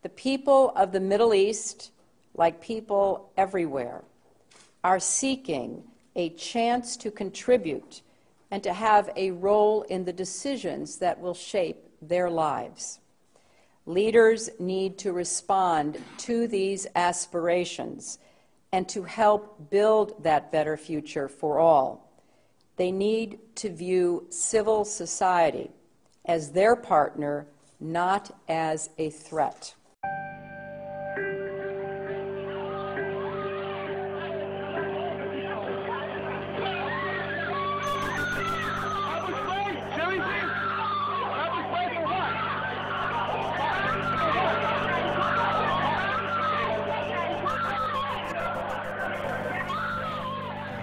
The people of the Middle East, like people everywhere, are seeking a chance to contribute and to have a role in the decisions that will shape their lives. Leaders need to respond to these aspirations and to help build that better future for all. They need to view civil society as their partner, not as a threat.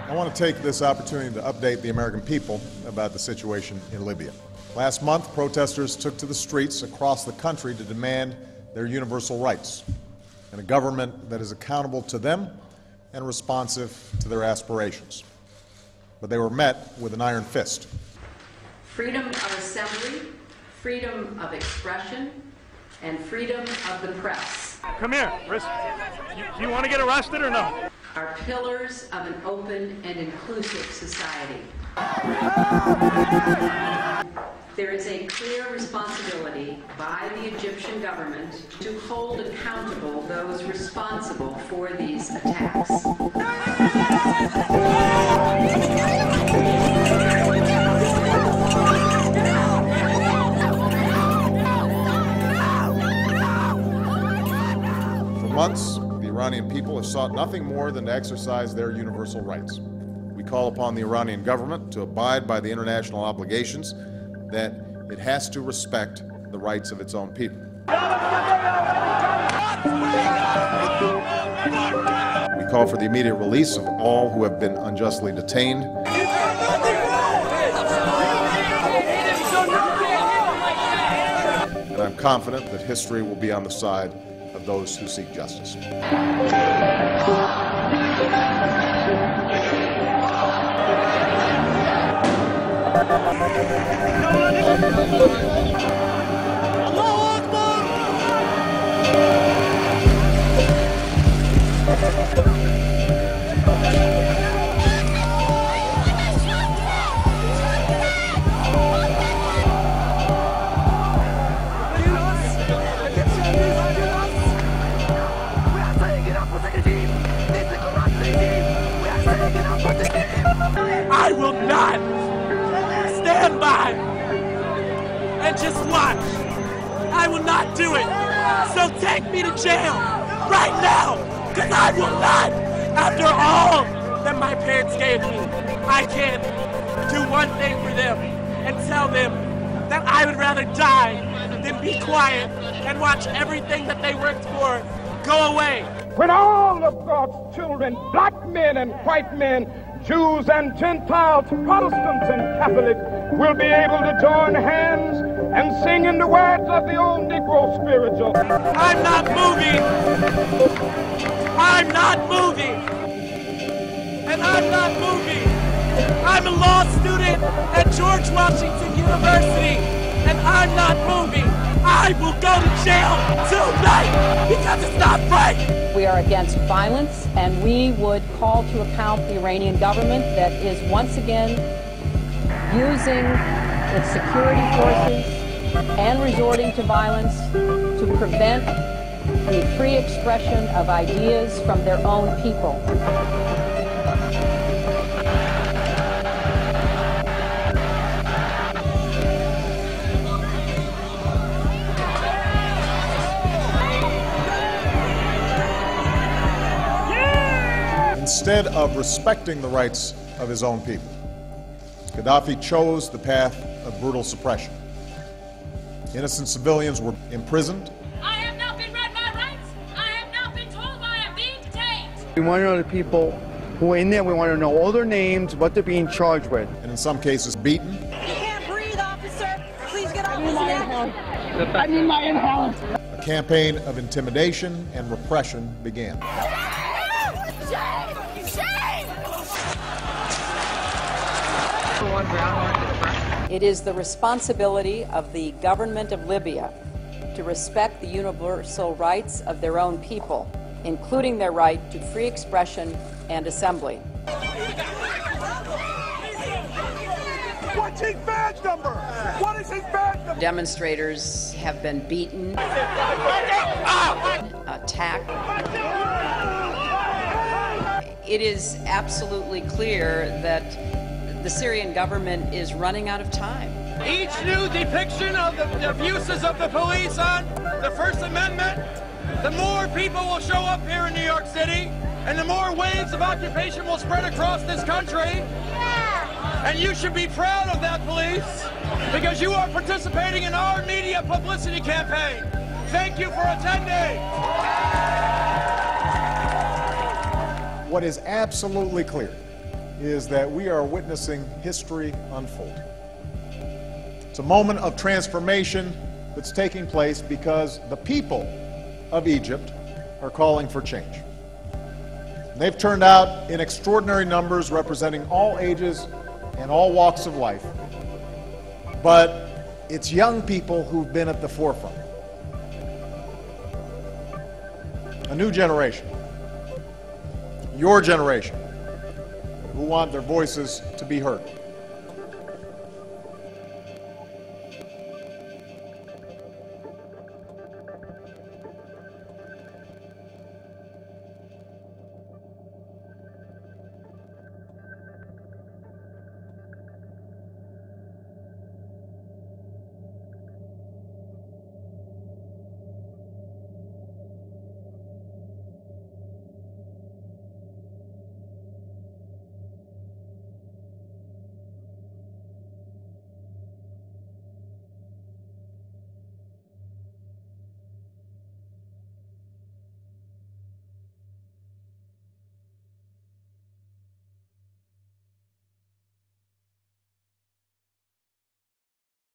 I want to take this opportunity to update the American people about the situation in Libya. Last month, protesters took to the streets across the country to demand their universal rights and a government that is accountable to them and responsive to their aspirations. But they were met with an iron fist. Freedom of assembly, freedom of expression, and freedom of the press. Come here. You want to get arrested or no? Are pillars of an open and inclusive society. There is a clear responsibility by the Egyptian government to hold accountable those responsible for these attacks. For months, the Iranian people have sought nothing more than to exercise their universal rights. We call upon the Iranian government to abide by the international obligations that it has to respect the rights of its own people. We call for the immediate release of all who have been unjustly detained. And I'm confident that history will be on the side of those who seek justice. I will not stand by and just watch. I will not do it. So take me to jail right now, because I will not. After all that my parents gave me, I can't do one thing for them and tell them that I would rather die than be quiet and watch everything that they worked for go away. When all of God's children, black men and white men, Jews and Gentiles, Protestants and Catholics, will be able to join hands and sing in the words of the old Negro spiritual. I'm not moving. I'm not moving. And I'm not moving. I'm a law student at George Washington University, and I'm not moving. I will go to jail tonight because it's not right. We are against violence, and we would call to account the Iranian government that is once again using its security forces and resorting to violence to prevent the free expression of ideas from their own people. Instead of respecting the rights of his own people, Gaddafi chose the path of brutal suppression. Innocent civilians were imprisoned. I have not been read my rights. I have not been told why I'm being detained. We want to know the people who are in there. We want to know all their names, what they're being charged with. And in some cases beaten. You can't breathe, officer. Please get off his neck. I need my inhaler. A campaign of intimidation and repression began. It is the responsibility of the government of Libya to respect the universal rights of their own people, including their right to free expression and assembly. What's his badge number? What is his badge number? Demonstrators have been beaten, attacked. It is absolutely clear that the Syrian government is running out of time. Each new depiction of the abuses of the police on the First Amendment, the more people will show up here in New York City, and the more waves of occupation will spread across this country. And you should be proud of that, police, because you are participating in our media publicity campaign. Thank you for attending. What is absolutely clear is that we are witnessing history unfold. It's a moment of transformation that's taking place because the people of Egypt are calling for change. They've turned out in extraordinary numbers, representing all ages and all walks of life. But it's young people who've been at the forefront. A new generation. Your generation, who want their voices to be heard.